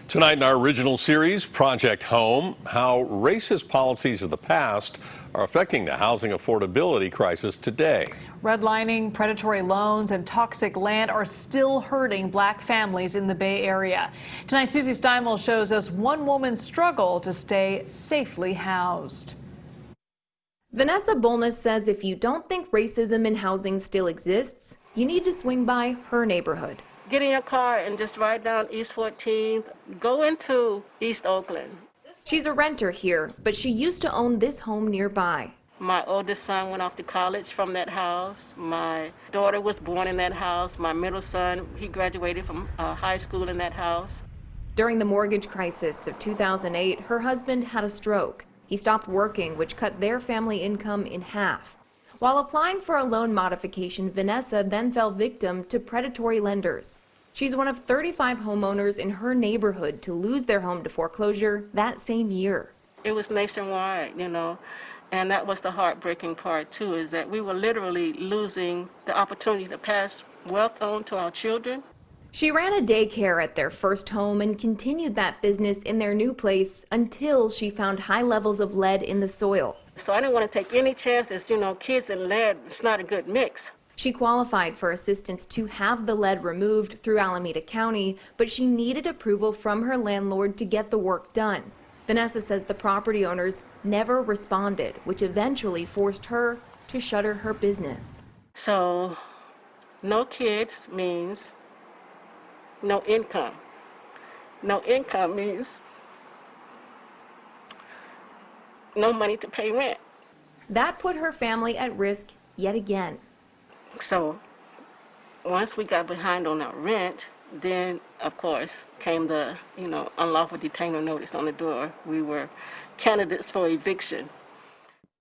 Tonight in our original series, Project Home, how racist policies of the past are affecting the housing affordability crisis today. Redlining, predatory loans, and toxic land are still hurting black families in the Bay Area. Tonight, Susie Steimle shows us one woman's struggle to stay safely housed. Vanessa Bulnes says if you don't think racism in housing still exists, you need to swing by her neighborhood. Get in your car and just ride down East 14th. Go into East Oakland. She's a renter here, but she used to own this home nearby. My oldest son went off to college from that house. My daughter was born in that house. My middle son, he graduated from high school in that house. During the mortgage crisis of 2008, her husband had a stroke. He stopped working, which cut their family income in half. While applying for a loan modification, Vanessa then fell victim to predatory lenders. She's one of 35 homeowners in her neighborhood to lose their home to foreclosure that same year. It was nationwide, and that was the heartbreaking part too, is that we were literally losing the opportunity to pass wealth on to our children. She ran a daycare at their first home and continued that business in their new place until she found high levels of lead in the soil. So I didn't want to take any chances, kids and lead, it's not a good mix. She qualified for assistance to have the lead removed through Alameda County, but she needed approval from her landlord to get the work done. Vanessa says the property owners never responded, which eventually forced her to shutter her business. So no kids means no income. No income means no money to pay rent. That put her family at risk yet again. So once we got behind on our rent, then of course came the unlawful detainer notice on the door. We were candidates for eviction.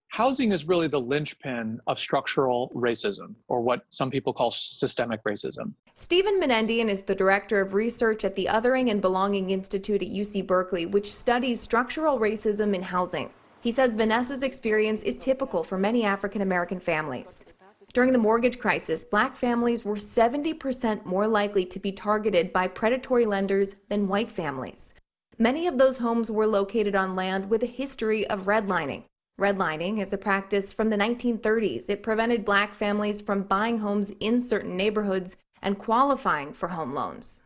Housing is really the linchpin of structural racism, or what some people call systemic racism. Stephen Menendian is the director of research at the Othering and Belonging Institute at UC Berkeley, which studies structural racism in housing. He says Vanessa's experience is typical for many African American families. During the mortgage crisis, black families were 70% more likely to be targeted by predatory lenders than white families. Many of those homes were located on land with a history of redlining. Redlining is a practice from the 1930s. It prevented black families from buying homes in certain neighborhoods and qualifying for home loans.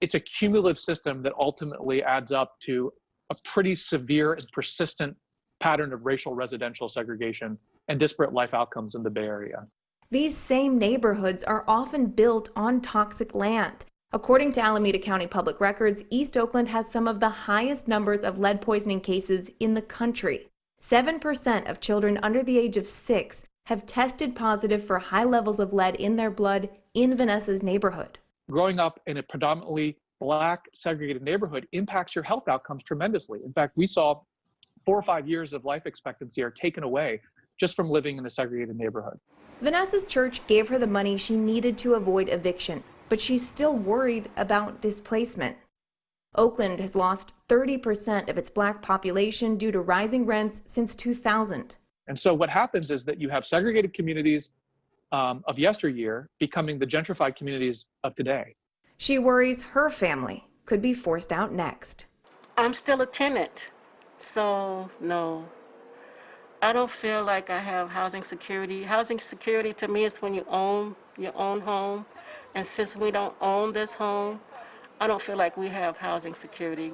It's a cumulative system that ultimately adds up to a pretty severe and persistent pattern of racial residential segregation and disparate life outcomes in the Bay Area. These same neighborhoods are often built on toxic land. According to Alameda County Public Records, East Oakland has some of the highest numbers of lead poisoning cases in the country. 7% of children under the age of 6 have tested positive for high levels of lead in their blood in Vanessa's neighborhood. Growing up in a predominantly black segregated neighborhood impacts your health outcomes tremendously. In fact, we saw 4 or 5 years of life expectancy are taken away just from living in a segregated neighborhood. Vanessa's church gave her the money she needed to avoid eviction, but she's still worried about displacement. Oakland has lost 30% of its black population due to rising rents since 2000. And so what happens is that you have segregated communities of yesteryear becoming the gentrified communities of today. She worries her family could be forced out next. I'm still a tenant, so no. I don't feel like I have housing security. Housing security to me is when you own your own home. And since we don't own this home, I don't feel like we have housing security.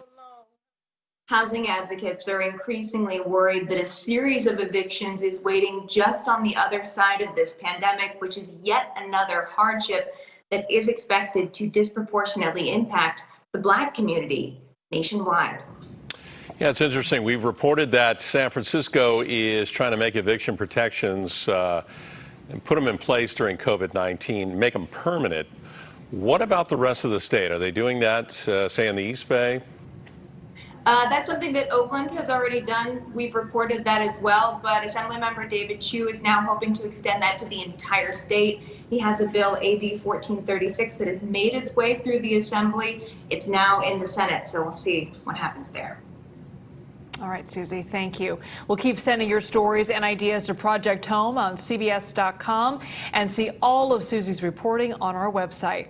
Housing advocates are increasingly worried that a series of evictions is waiting just on the other side of this pandemic, which is yet another hardship that is expected to disproportionately impact the Black community nationwide. Yeah, it's interesting. We've reported that San Francisco is trying to make eviction protections and put them in place during COVID-19, make them permanent. What about the rest of the state? Are they doing that, say, in the East Bay? That's something that Oakland has already done. We've reported that as well, but Assemblymember David Chu is now hoping to extend that to the entire state. He has a bill, AB 1436, that has made its way through the Assembly. It's now in the Senate, so we'll see what happens there. All right, Susie, thank you. We'll keep sending your stories and ideas to Project Home on CBS.com and see all of Susie's reporting on our website.